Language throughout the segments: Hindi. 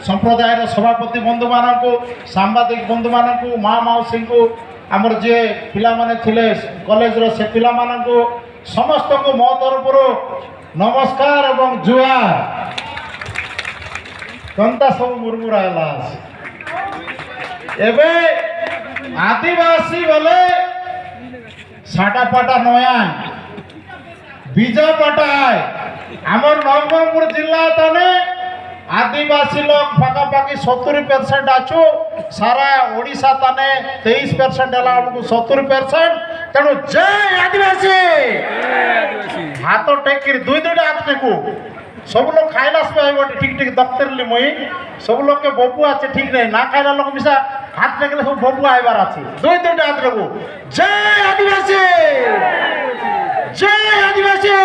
संप्रदायर सभापति बंधु मानक सांबादिक बंधु मानक माँ मौसी को आमर जे पिला माने थिले कॉलेज रो से पिला मानक समस्त को मो तरफ नमस्कार एवं जुहार कंता सब मुरमुरा एबे आदिवासी बोले साटा पाटा नया बीजा पाटा आमर नवरंगपुर जिला तने आदिवासी लोग पाखापाखि 70% आछु सारा ओडिशा तने 23% है हमको 70% तेणु जय आदिवासी हाथ टेक दुई दुईटा हाथ टेकू सब लोग खाइला ठीक ठीक दफ्तर ली मुई सब लोग के बबू आछे ठीक नहीं ना खाइला लोग मिसा हाथ टेकले सब बबू आइबार आछे दुई दुईटा हाथ टेकू जय आदिवासी जय आदिवासी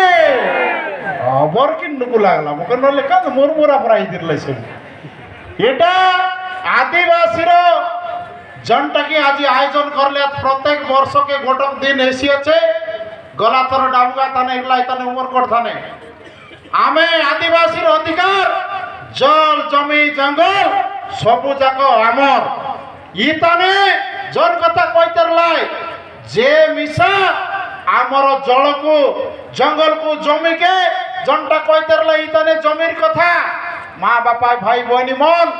आबर कि नुकु लागला मके नले का मुरमुरा पराई दिले सब एटा आदिवासी रो जनटा की आज आयोजन करले प्रत्येक वर्ष के गोटक दिन एसी अच्छे गला थर डाबुगा थाने इगला तने उमरकोट थाने आमे आदिवासी रो अधिकार जल जमी जंगल सबु जाको आमर इताने जन कथा कइतरलाई जे मिसा आमर जल को जंगल को जमी के जनटा कइतरलाई इताने जमीर कथा माँ बापा भाई बहनी मन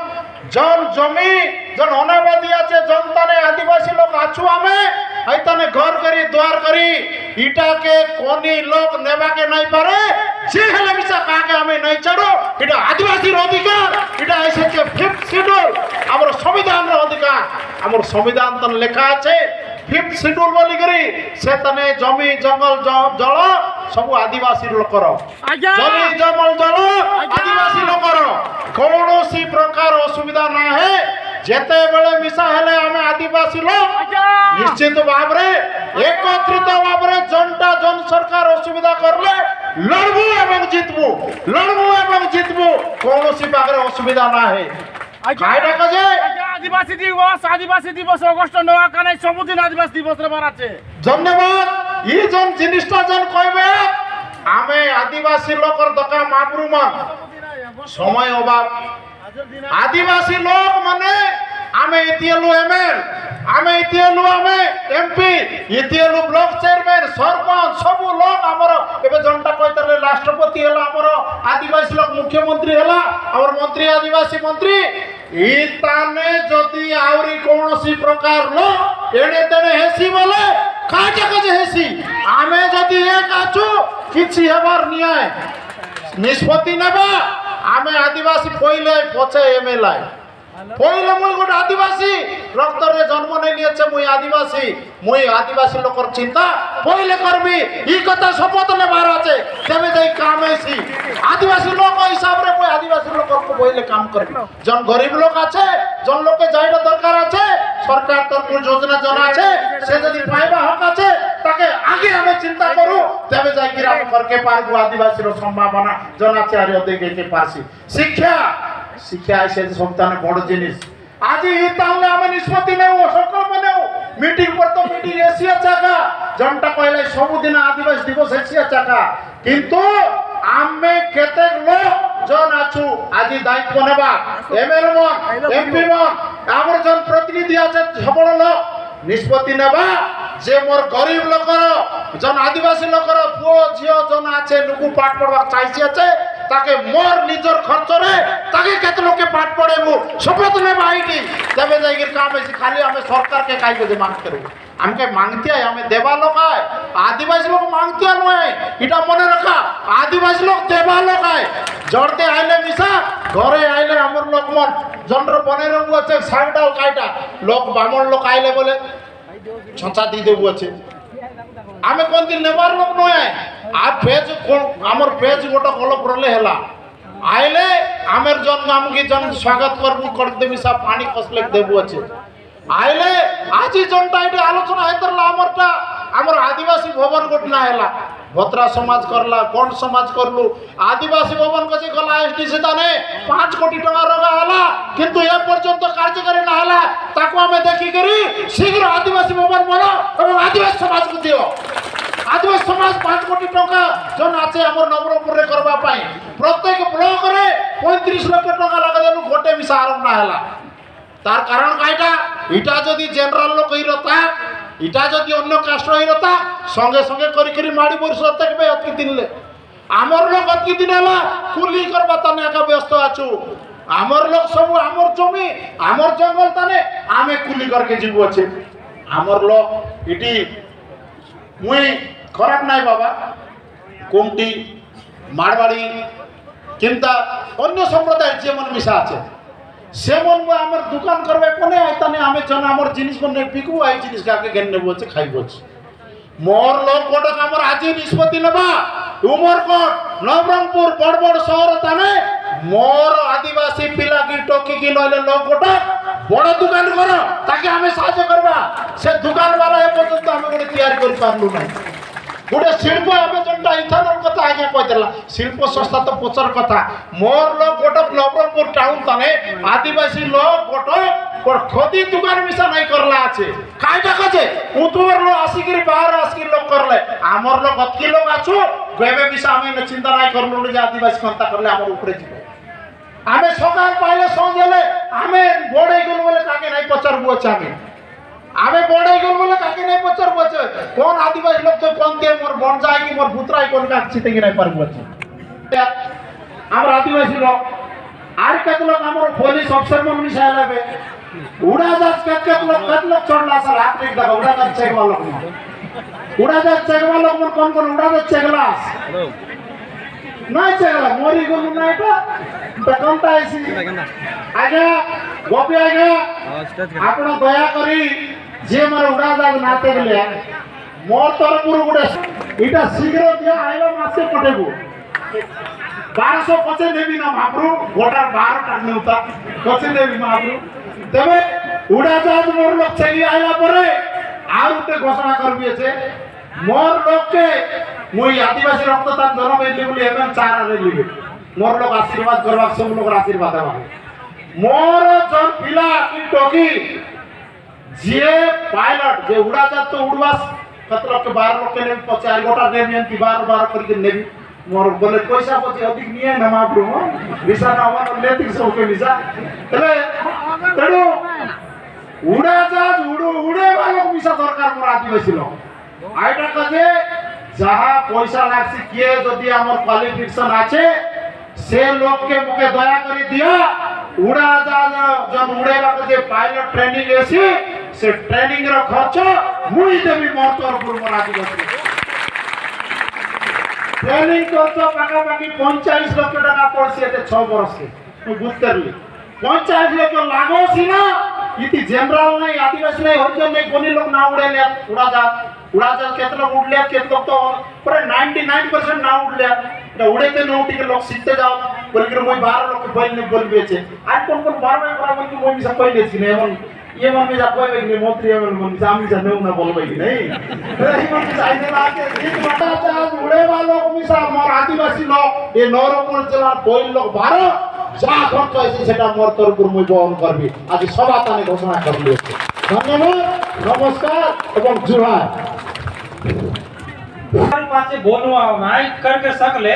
जन जमी जन अनाबादी আছে जनताने आदिवासी लोग आछु आमे आइताने घर करी द्वार करी इटा के कोनी लोग नेबा के नहीं पारे जे हेले बिसा काके हमें नहीं चढ़ो इटा आदिवासी अधिकार इटा ऐसे के 5th शेड्यूल हमर संविधान रो अधिकार हमर संविधान तन लेखा আছে 5th शेड्यूल बोली करी से तने जमी जंगल जल सब आदिवासी लोकर जमी जंगल जल आदिवासी लोकर कौनसी प्रकार असुविधा ना है जेते बेले मिसा हेले हमें आदिवासी लोग निश्चित भाव रे एकत्रित भाव रे जनता जन सरकार असुविधा करले लड़बू एवं जितबू कौनसी पागरे असुविधा ना है कायदा कजे आदिवासी दिवस अगस्त 9 काने सबुदिन आदिवासी दिवस रे मानाचे धन्यवाद ई जन जिनिसटा जन कहबे आमे आदिवासी लोकर दका मापरू मन समय अभाव आदिवासी लोग माने आमे इतियलु एमएल आमे इतियलु आमे एमपी इतियलु ब्लॉक चेयरमैन सरपंच सब लोग हमर एबे जनता कइतले राष्ट्रपति हला हमर आदिवासी लोग मुख्यमंत्री हला हमर मंत्री आदिवासी मंत्री इताने जदि आउरी कोनोसी प्रकार लो एणे तेणे हेसी बोले काजे काजे हेसी आमे जदि एक आछु किछि हेबार न्याय निष्पत्ति नेबा आमे आदिवासी पहिले पछे एमएल आय पहिले मुई गोटे आदिवासी रक्त रे जन्म नहीं लिये मुई आदिवासी लोकर चिंता पहिले करबी ई कथा शपथ ने बाहर आछे तेबे दई काम आसी आदिवासी लोक हिसाब रे मुई आदिवासी लोकर को पहिले काम करबी जन गरीब लोक आछे जन लोक के जाइडा दरकार आछे सरकार तरफ योजना जन आछे से जदी पाइबा हक आछे ताके आगे हमें चिंता करू तेबे जाई कि हम करके पारबो आदिवासी रो संभावना जन आछे आरे देखे के पारसी शिक्षा ऐसे संस्थान बड़ जिनिस आज इताले हम निष्पत्ति ने संकल्प ने मीटिंग पर तो मीटिंग एशिया चाका जनता कहले सब दिन आदिवासी दिवस एशिया चाका किंतु आमे केते लोग जन आछु आज दायित्व नेबा एमएल मन एमपी मन हमर जन प्रतिनिधि আছে सबल लोग निष्पत्ति नेबा जे मोर गरीब लोकर जन आदिवासी लोकर पुओ झियो जन আছে नुकु पाठ पढ़वा चाइसी আছে ताके मोर निजर खर्च रे ताके केते लोग के पाठ पढ़ेबु शपथ ने बाईटी तबे जाइगिर काम है खाली हमें सरकार के काई के मांग करू हमके मांगती है हमें देवा लोग है आदिवासी लोग मांगती है नय इटा मने रखा आदिवासी लोग देवा लोग है जड़ते आइले मिसा घरे आइले हमर लोग मन जनर बने रहू আছে सागडाल काइटा लोग बामण लोग आइले बोले छंचा दी देबु আছে आमे कोन दिन नेबार लोग नय आ पेज हमर पेज गोटा कलप रले हला आइले आमेर जन हम की जन स्वागत करबु कर देबी सा पानी कसले देबु আছে आइले आज जनटा एटी आलोचना हेतरला हमरटा हमर आदिवासी भवन गोटना हला भद्रा समाज करला कोन समाज करलु आदिवासी भवन कसी गला एसडीसी ताने 5 कोटी टका रगा हला किंतु ए पर्यंत कार्यकारी ना हला ताको हमें देखि करी शीघ्र आदिवासी भवन बनो और आदिवासी समाज को दियो आदिवासी समाज 5 कोटी टका जन आछे हमर नवरंगपुर रे करबा पाई प्रत्येक ब्लॉक रे 35 लाख टका लगा देलु गोटे মিশা আরম্ভ না হলা তার কারণ কাইটা এটা যদি জেনারেল লোক হইরতা এটা যদি অন্য কাস্ট হইরতা সঙ্গে সঙ্গে করি করি মাড়ি পরিশোধ থাকবে অতকি দিনলে আমার লোক অতকি দিন হলা কুলি করবা তানে একা ব্যস্ত আছু আমার লোক সব আমার জমি আমার জঙ্গল তানে আমি কুলি করকে জীব আছে আমার লোক এটি মুই খারাপ নাই বাবা কুমটি মারবাড়ি কিংবা অন্য সম্প্রদায়ের যেমন মিশা আছে সেমন আমার দোকান করবে কোনে আইতানে আমি জন আমার জিনিস কোনে বিকু এই জিনিস কাকে গেন নেব আছে খাইব আছে মোর লোক কোটক আমার আজি নিষ্পত্তি নেবা উমরকোট নবরঙ্গপুর বড় বড় শহর তানে মোর আদিবাসী পিলা কি টকি কি নইলে লোক কোটক বড় দোকান করো তাকে আমি সাহায্য করবা সে দোকানওয়ালা এ পর্যন্ত আমি কোনো তৈরি করে পারলু না গোটে শিল্প আবেদনটা ইথানোর কথা আগে কইদেলা শিল্প সংস্থা তো পচর কথা মোর লোক গোটক নবরঙ্গপুর টাউন তানে আদিবাসী লোক গোটক খদি দোকান মিশা নাই করলা আছে কাইটা কাছে উতুর লোক আসিকিরি বাহার আসিকিরি লোক করলে আমার লোক অতকি লোক আছো গেবে মিশা আমি চিন্তা নাই করলু যে আদিবাসী কন্তা করলে আমার উপরে যাব আমি সকাল পাইলে সন্ধ্যেলে আমি বড়াই গেল বলে কাকে নাই পচারবো আছে আমি বড়াই গেল বলে কাকে নাই পচারবো আছে কোন আদিবাসী লোক তো কোন দিয়ে মোর বন যায় কি মোর ভূতরাই কোন কাছে থেকে নাই পারবো আছে আমরা আদিবাসী লোক আর কত লোক আমার পুলিশ অফিসার মন মিশাই লাগবে উড়াজাহাজ কত লোক চড়লা স্যার হাত রেখে দেখো উড়াজাহাজ চেকবা লোক উড়াজাহাজ চেকবা লোক কোন কোন উড়াজাহাজ চেকলা নাই চেকলা মরি গেল না এটা কোনটা আইছি আগে গোপী আগে আপন দয়া করি যে মোর উড়াজাহাজ নাতে গেলে মোর তরফରୁ গুড়ে এটা শীঘ্র দিয়া আইলা মাসে পটেবো 1200 পচে দেবি না মহাপ্রভু গোটার 12 টাকা নেউতা পচে দেবি মহাপ্রভু তবে উড়াজাহাজ মোর লোক ছেড়ি আইলা পরে আর উঠে ঘোষণা করবিয়েছে মোর লোককে মুই আদিবাসী রক্তদান জনম হইলি বলি এমন চার আনে লিবে মোর লোক আশীর্বাদ করবা সব লোকের আশীর্বাদ দেওয়া মোর জন পিলা কি টকি যে পাইলট যে উড়াজাহাজ তো উড়বাস কত লোক 12 লোক নেবি 4 গোটা নেবি এমতি 12 করে নেবি মোর বলে পয়সা পতি অধিক নিয়ে না মহাপ্রভু ভিসা না আমার লেতিক সবকে ভিসা তাহলে তেড়ু উড়াজাহাজ উড়ে বালক ভিসা দরকার মোর আদিবাসী লোক আইটা কাজে যাহা পয়সা লাগছে কে যদি আমার কোয়ালিফিকেশন আছে সে লোককে মুখে দয়া করে দিয়া উড়াজাহাজ যখন উড়েবা যে পাইলট ট্রেনিং এসি সে ট্রেনিং এর খরচ মুই দেবি মোর তরফରୁ মোর আদিবাসী ট্রেনিং খরচ পাকাপাকি 45 লক্ষ টাকা পড়ছে এতে 6 বছরে তুই বুঝতে পারলি 45 লক্ষ লাগোছি না ইতি জেনারেল নাই আদিবাসী নাই হরিজন নাই কোনি লোক না উড়াইলে উড়াজাহাজ কেতে লোক উড়লে কেতে লোক তো পুরো 99% না উড়লে এটা উড়াইতে না উঠিকে লোক শিখতে যাও বলি মই 12 লোক বলবেছে আর কোন 12 ভাই বড় বলি মই মিছা কইলেছি না এমন ये मन में जाको है कि मंत्री है मन सामने से नहीं ना बोलबे कि नहीं ये मन चाहिए ना के एक बटा चाह उड़े वालों को मिसा मोर आदिवासी लोग ये नवरंगपुर जिला कोई लोग 12 যা খরচ হয়েছে সেটা মোর তরফରୁ মুই বহন করবি আজ সভা তানে ঘোষণা করলি ধন্যবাদ নমস্কার এবং জোহার पाचे बोलवा नाई करके सकले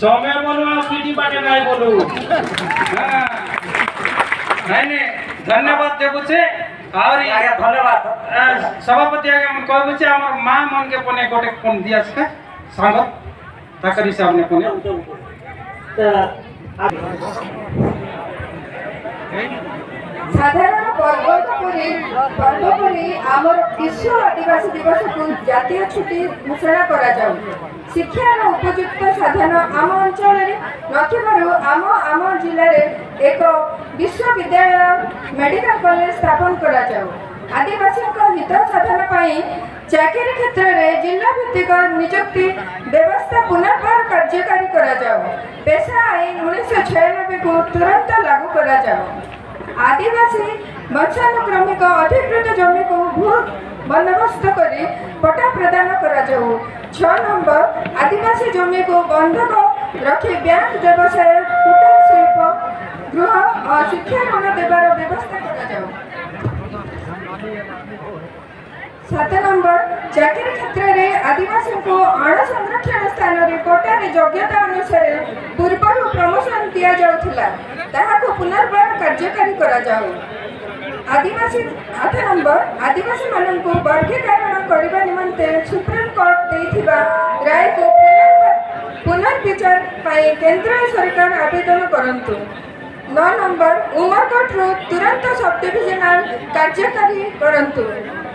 चौमे बोलवा पीटी बाटे नाई बोलू नहीं नहीं धन्यवाद देबु छे और आगे धन्यवाद सभापति आगे हम कहबु छे हमर मां मन के पने गोटे कोन दिया छे संगत ताकरी से हमने कोने সাধারণ পর্বপরি আমার বিশ্ব আদিবাসী দিবস জাতীয় ছুটি ঘোষণা করা যাও শিক্ষার উপযুক্ত সাধন আম অঞ্চলের নথিবারু আম জিলার এক বিশ্ববিদ্যালয় মেডিকেল কলেজ স্থাপন করা যাও আদিবাসী হিত সাধন পাই চাকরি ক্ষেত্রে জিলা ভিত্তিক নিযুক্তি ব্যবস্থা পুনর্বার কার্যকারী করা যাও পেশা আইন 1996 को तुरंत लागू करा जाओ आदिवासी वंशानुक्रमिक अधिकृत जमी को भू बंदोबस्त करी पट्टा प्रदान करा जाओ 6 नंबर आदिवासी जमी को बंधक रखी बैंक व्यवसाय कुटीर शिल्प गृह और शिक्षा ऋण देवार व्यवस्था करा जाओ 7 नंबर चाकरी क्षेत्र में आदिवासी को अण संरक्षण स्थान रे कोटारे योग्यता अनुसार पूर्व प्रमोशन दिया जाउथिला ताहाको पुनर्बार कार्यकारी करा जाउ। आदिवासी 8 नंबर आदिवासी माननको वर्गीकरण करबा निमंते सुप्रीम कोर्ट देथिबा राय को पुनर्विचार पाई केंद्र सरकार आवेदन करंतु। 9 नंबर उमरकोट रो तुरंत सब डिविजनल कार्यकारी करंतु।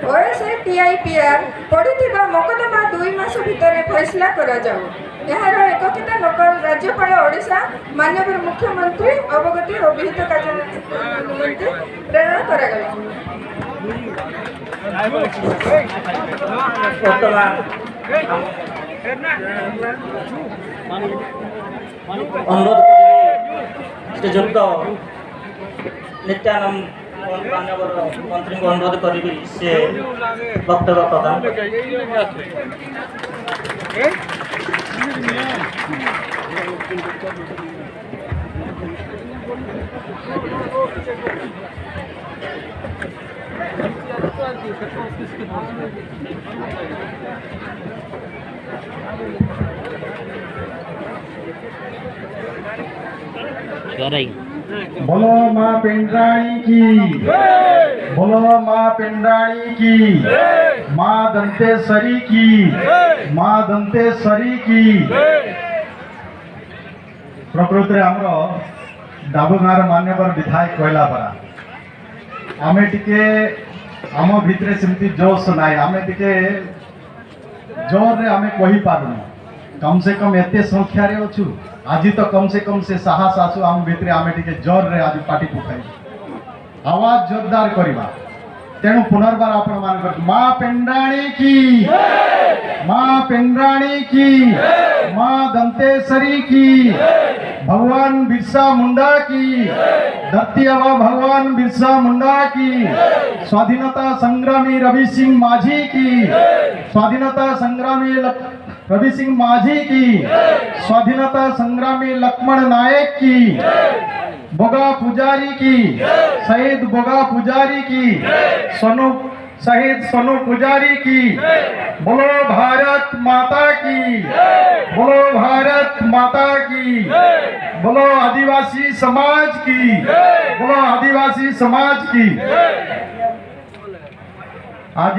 OSATIPR पड़िथिबा मकदमा 2 मास भितर फैसला करा जाउ। यार एकत्रित नकल राज्यपाल ओडिशा माननीय मुख्यमंत्री अवगति और विहित कार्य निमंते प्रेरण करा गला। अनुरोध करी श्रीजुक्त नित्यानंद माननीय मंत्री को अनुरोध करी से वक्तव्य प्रदान बोलो माँ पिंडरानी की, बोलो माँ पिंडरानी की, माँ दंतेश्वरी की, माँ दंतेश्वरी की। प्रकृत रे हमरो डाबुगार मान्यवर विधायक कहला परा आमे टिके आम भितरे सेमती जोश नाई आमे टिके जोर रे आमे कहि पारुनु कम से कम एते संख्या रे अछु आज तो कम से साहस आसु आम भितरे आमे टिके जोर रे आज पार्टी पकाई आवाज जोरदार करिबा तेणु पुनर्बार आपण मान कर माँ पेंड्राणी की, माँ पेंड्राणी की, माँ दंतेश्वरी की, भगवान बिरसा मुंडा की, धरती आबा भगवान बिरसा मुंडा की, स्वाधीनता संग्रामी रवि सिंह माझी की, स्वाधीनता संग्रामी रवि सिंह माझी की, स्वाधीनता संग्रामी लक्ष्मण नायक की, बोगा पुजारी की, शहीद बोगा पुजारी की, सोनू शहीद सोनू पुजारी की, बोलो भारत माता की, बोलो भारत माता की, बोलो आदिवासी समाज की, बोलो आदिवासी समाज की। आज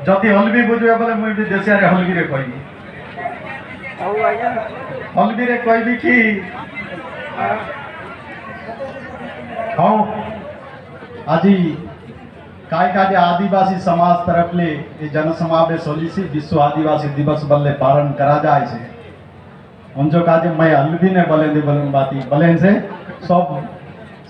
जदि हलबी बुझे बोले मुझे भी देशिया रे हलबी रे कहबी हलबी रे कहबी कि हाँ आज काय आदिवासी समाज तरफ ले ये जनसमावेश होली से विश्व आदिवासी दिवस बल्ले पालन करा जाए से उनजो काजे मैं हलबी ने बलेंदे बलन बाती बलें से सब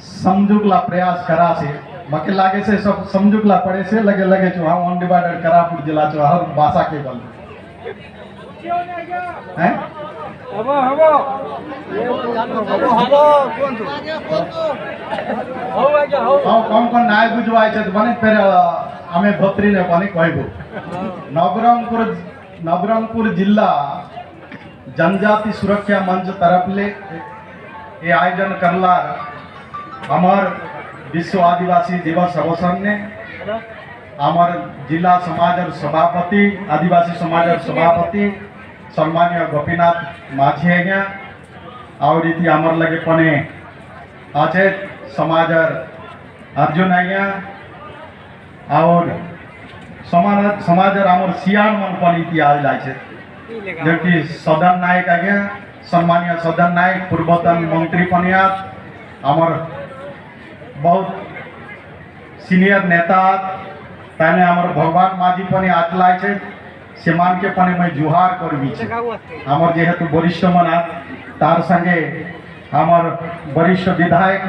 समझुकला प्रयास करा से मके लागे से सब समझुकला पड़े से लगे लगे जो हम अनडिवाइडेड करापुर जिला जो हर भाषा के बल हैं हबो हबो कौन कौन नाय बुझवाय छे बने फिर हमें भत्री ने बने कहबो नवरंगपुर जिला जनजाति सुरक्षा मंच तरफ ले ये आयोजन करला हमार विश्व आदिवासी दिवस अवसर ने हमार जिला समाज और सभापति आदिवासी समाज और सभापति सम्मानीय गोपीनाथ माझी है और इति हमार लगे पने आचे समाज और अर्जुन है और समाज और हमार सियान मन पनी इति आज लाइछे जबकि सदन नायक है सम्मानीय सदन नायक पूर्वतन मंत्री पनियात हमार बहुत सीनियर नेता ताने हमार भगवान माझी पने आतलाय छे सेमान के पने मैं जुहार करबी छे हमार जेहेतु वरिष्ठ मना तार संगे हमार वरिष्ठ विधायक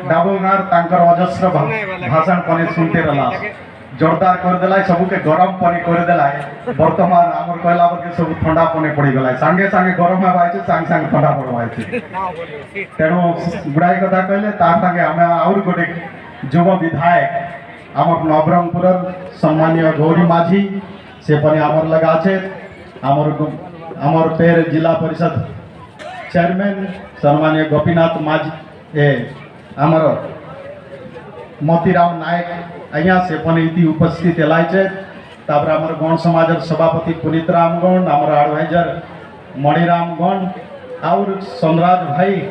डाबोगार तांकर अजस्र भाषण पने सुनते रहला जोरदार कर देला सबू के गरम पने कर देला वर्तमान हमार कहला पर के सब ठंडा पने पड़ी गला संगे संगे गरम में बाइचे संगे संगे ठंडा पड़वाइছে तेणु गुड़ाई कथा कहले तार संगे हमें और गोटे युव विधायक आमर नवरंगपुर सम्मानीय गौरी माझी से पने आमर लगा छे आमर पेर जिला परिषद चेयरमैन सम्मानीय गोपीनाथ माझी ए आमर मोतीराम नायक अहिया से पनीति उपस्थित एलाइचे तापर हमर गण समाजर सभापति पुनीत राम गण हमर एडवाइजर मणिराम गण और सोनराज भाई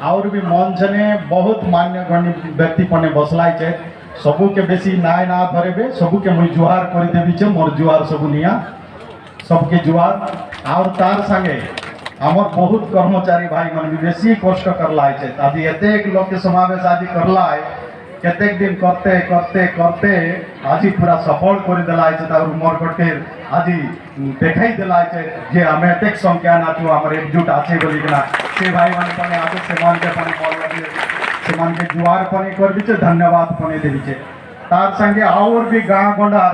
और भी मंच ने बहुत मान्य गण्य व्यक्ति पने बसलाई छे सबू के बेसी नाय ना धरेबे सबू के मुई जुहार करि देबी छे मोर जुहार सबू निया सबके जुहार और तार संगे हमर बहुत कर्मचारी भाई मन भी बेसी कष्ट करला छे आदि एतेक लोग के समावेश आदि करला है केतेक दिन करते करते करते आज पूरा सफल कर देला छे और मोर गोटे आज देखाई देला छे जे हमें एतेक संख्या ना तो हमर एकजुट आछे बोली ना से भाई मन पने आज से मान के पने बोल लगे से मान के जुआर पने कर बिचे धन्यवाद पने देबी छे तार संगे और भी गाँव गंडा